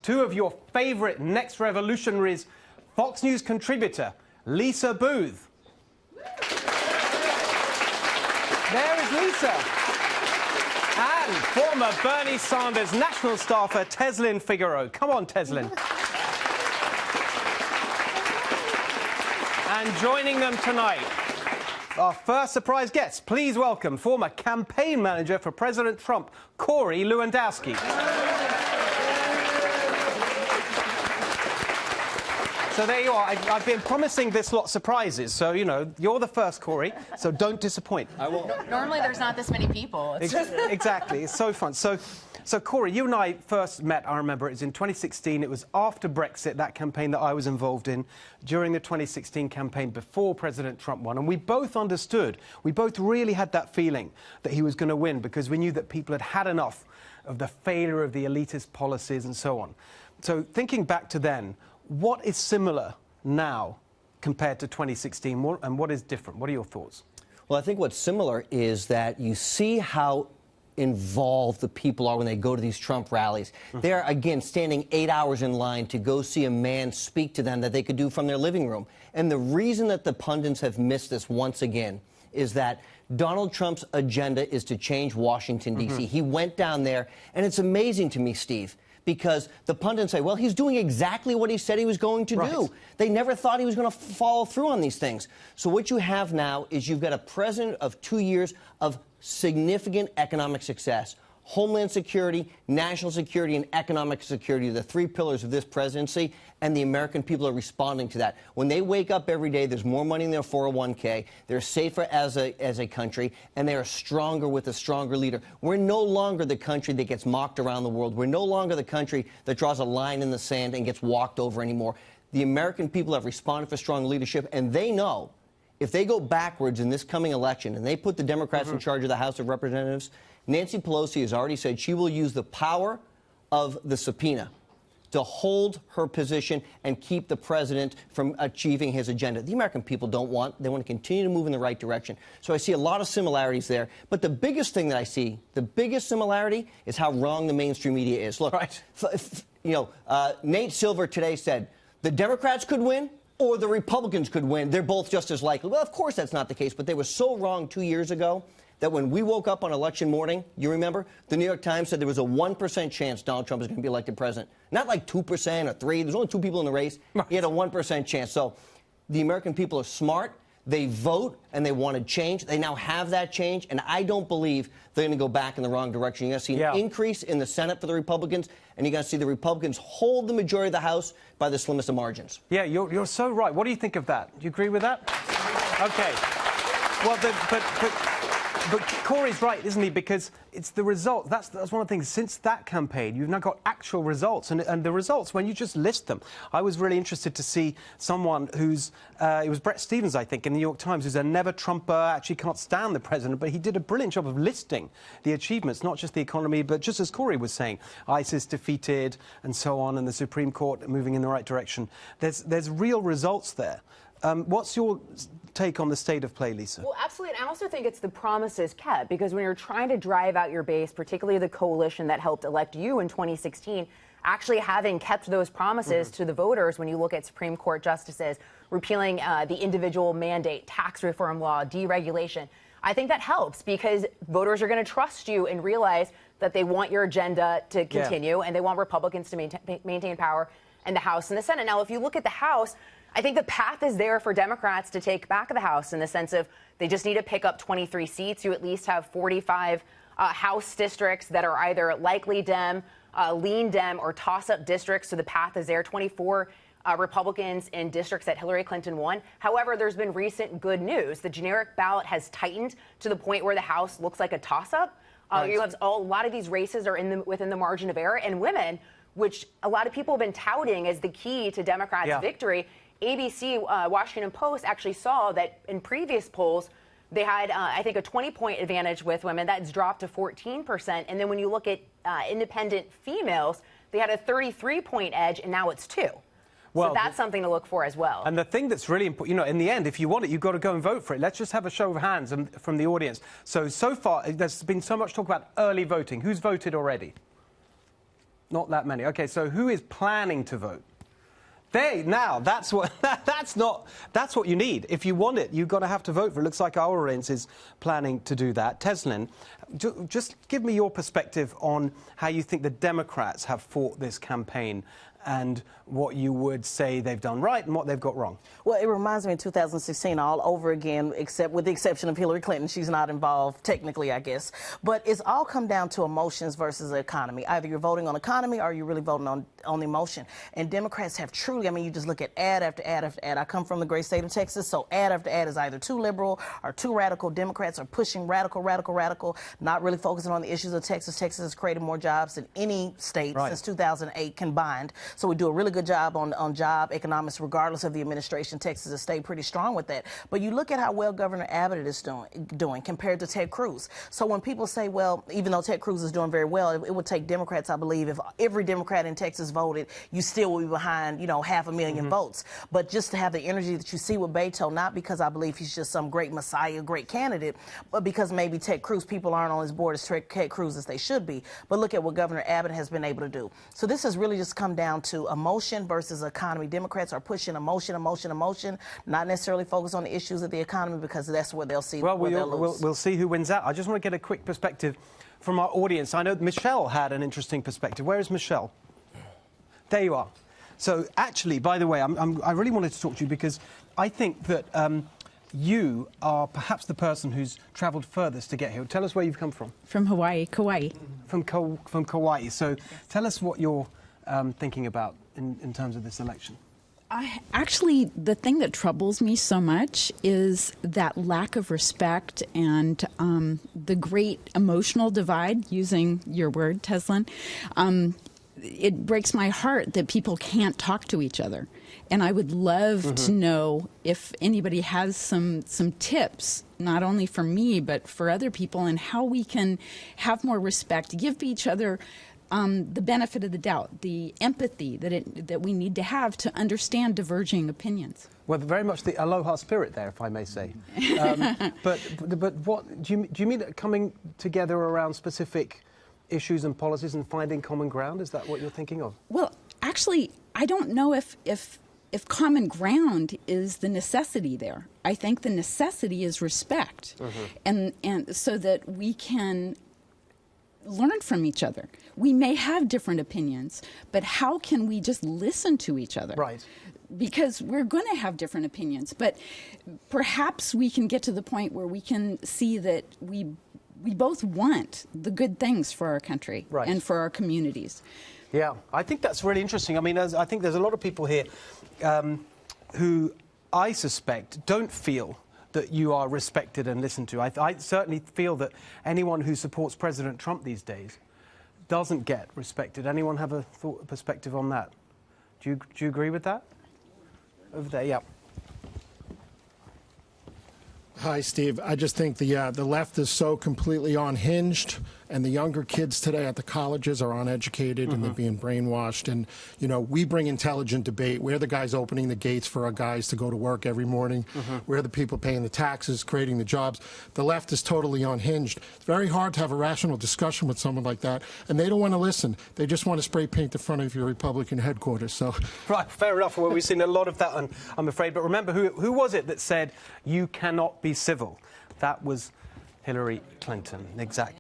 two of your favorite next revolutionaries, Fox News contributor Lisa Boothe. There is Lisa. And former Bernie Sanders national staffer Tezlyn Figaro. Come on, Tezlyn. And joining them tonight, our first surprise guest, please welcome former campaign manager for President Trump, Corey Lewandowski. So there you are. I've been promising this lot surprises, so, you know, you're the first, Corey, so don't disappoint. I won't. Normally there's not this many people. Exactly. It's so fun. So, Corey, you and I first met, I remember, it was in 2016. It was after Brexit, that campaign that I was involved in, during the 2016 campaign before President Trump won. And we both understood, we both really had that feeling that he was going to win because we knew that people had had enough of the failure of the elitist policies and so on. So thinking back to then, what is similar now compared to 2016, and what is different? What are your thoughts? Well, I think what's similar is that you see how involved the people are when they go to these Trump rallies. They're, again, standing 8 hours in line to go see a man speak to them that they could do from their living room. And the reason that the pundits have missed this once again is that Donald Trump's agenda is to change Washington, D.C. He went down there, and it's amazing to me, Steve, because the pundits say, well, he's doing exactly what he said he was going to do. They never thought he was going to follow through on these things. So what you have now is you've got a president of 2 years of significant economic success. Homeland security, national security, and economic security are the three pillars of this presidency, and the American people are responding to that. When they wake up every day, there's more money in their 401k, they're safer as a country, and they are stronger with a stronger leader. We're no longer the country that gets mocked around the world. We're no longer the country that draws a line in the sand and gets walked over anymore. The American people have responded for strong leadership, and they know if they go backwards in this coming election and they put the Democrats in charge of the House of Representatives, Nancy Pelosi has already said she will use the power of the subpoena to hold her position and keep the president from achieving his agenda. The American people don't want. They want to continue to move in the right direction. So I see a lot of similarities there. But the biggest thing that I see, the biggest similarity is how wrong the mainstream media is. Look, Nate Silver today said the Democrats could win or the Republicans could win. They're both just as likely. Well, of course that's not the case, but they were so wrong 2 years ago that when we woke up on election morning, you remember, the New York Times said there was a 1% chance Donald Trump is going to be elected president. Not like 2% or 3%. There's only two people in the race. He had a 1% chance. So the American people are smart. They vote, and they wanted change. They now have that change, and I don't believe they're going to go back in the wrong direction. You're going to see an increase in the Senate for the Republicans, and you're going to see the Republicans hold the majority of the House by the slimmest of margins. Yeah, you're so right. What do you think of that? Do you agree with that? Okay. Well, but Corey's right, isn't he? Because it's the result. That's one of the things. Since that campaign, you've now got actual results. And the results, when you just list them, I was really interested to see someone who's, it was Bret Stephens, I think, in the New York Times, who's a never-Trumper, actually can't stand the president, but he did a brilliant job of listing the achievements, not just the economy, but just as Corey was saying, ISIS defeated and so on, and the Supreme Court moving in the right direction. There's real results there. What's your take on the state of play, Lisa? Well, absolutely. And I also think it's the promises kept, because when you're trying to drive out your base, particularly the coalition that helped elect you in 2016, actually having kept those promises to the voters, when you look at Supreme Court justices, repealing the individual mandate, tax reform law, deregulation, I think that helps because voters are going to trust you and realize that they want your agenda to continue and they want Republicans to maintain power in the House and the Senate. Now, if you look at the House, I think the path is there for Democrats to take back the House in the sense of they just need to pick up 23 seats. You at least have 45 House districts that are either likely Dem, lean Dem, or toss-up districts. So the path is there. 24 Republicans in districts that Hillary Clinton won. However, there's been recent good news. The generic ballot has tightened to the point where the House looks like a toss-up. You have a lot of these races are within the margin of error. And women, which a lot of people have been touting as the key to Democrats' victory, ABC, Washington Post, actually saw that in previous polls, they had, I think, a 20-point advantage with women. That's dropped to 14%. And then when you look at independent females, they had a 33-point edge, and now it's 2. Well, so that's something to look for as well. And the thing that's really important, you know, in the end, if you want it, you've got to go and vote for it. Let's just have a show of hands from the audience. So far, there's been so much talk about early voting. Who's voted already? Not that many. Okay, so who is planning to vote? Now, that's what that's what you need. If you want it, you've got to have to vote for it. It looks like our audience is planning to do that. Tezlyn, just give me your perspective on how you think the Democrats have fought this campaign and what you would say they've done right and what they've got wrong. Well, it reminds me of 2016 all over again, except with the exception of Hillary Clinton. She's not involved technically, I guess. But it's all come down to emotions versus the economy. Either you're voting on economy or you're really voting on emotion. And Democrats have truly, I mean, you just look at ad after ad after ad. I come from the great state of Texas, so ad after ad is either too liberal or too radical. Democrats are pushing radical, not really focusing on the issues of Texas. Texas has created more jobs than any state since 2008 combined. So we do a really good job on job economics, regardless of the administration. Texas has stayed pretty strong with that. But you look at how well Governor Abbott is doing compared to Ted Cruz. So when people say, well, even though Ted Cruz is doing very well, it would take Democrats, I believe, if every Democrat in Texas voted, you still would be behind, 500,000 votes. But just to have the energy that you see with Beto, not because I believe he's just some great messiah, great candidate, but because maybe Ted Cruz, people aren't on his board as Ted Cruz as they should be. But look at what Governor Abbott has been able to do. So this has really just come down to emotion versus economy. Democrats are pushing emotion, not necessarily focus on the issues of the economy, because that's where they'll see. Well, we'll see who wins out. I just want to get a quick perspective from our audience. I know Michelle had an interesting perspective. Where is Michelle? There you are. So actually, by the way, I really wanted to talk to you because I think that you are perhaps the person who's travelled furthest to get here. Tell us where you've come from. From Hawaii, Kauai. From Kauai. So tell us what you're thinking about in terms of this election. Actually, the thing that troubles me so much is that lack of respect and the great emotional divide, using your word, Tezlyn. It breaks my heart that people can't talk to each other. And I would love to know if anybody has some tips, not only for me, but for other people, on how we can have more respect, give each other the benefit of the doubt, the empathy that we need to have to understand diverging opinions. Well, very much the aloha spirit there, if I may say. But what do you mean coming together around specific issues and policies and finding common ground? Is that what you're thinking of? Well, actually, I don't know if common ground is the necessity there. I think the necessity is respect, and so that we can learn from each other. We may have different opinions, but how can we just listen to each other? Right. Because we're going to have different opinions, but perhaps we can get to the point where we can see that we both want the good things for our country and for our communities. Yeah, I think that's really interesting. I mean, I think there's a lot of people here who I suspect don't feel that you are respected and listened to. I certainly feel that anyone who supports President Trump these days doesn't get respected. Anyone have a perspective on that? Do you agree with that? Over there, yeah. Hi, Steve. I just think the left is so completely unhinged, and the younger kids today at the colleges are uneducated and they're being brainwashed. And, we bring intelligent debate. We're the guys opening the gates for our guys to go to work every morning. We're the people paying the taxes, creating the jobs. The left is totally unhinged. It's very hard to have a rational discussion with someone like that, and they don't want to listen. They just want to spray paint the front of your Republican headquarters. So, right, fair enough. Well, we've seen a lot of that, I'm afraid. But remember, who was it that said you cannot be civil? That was Hillary Clinton. Exactly.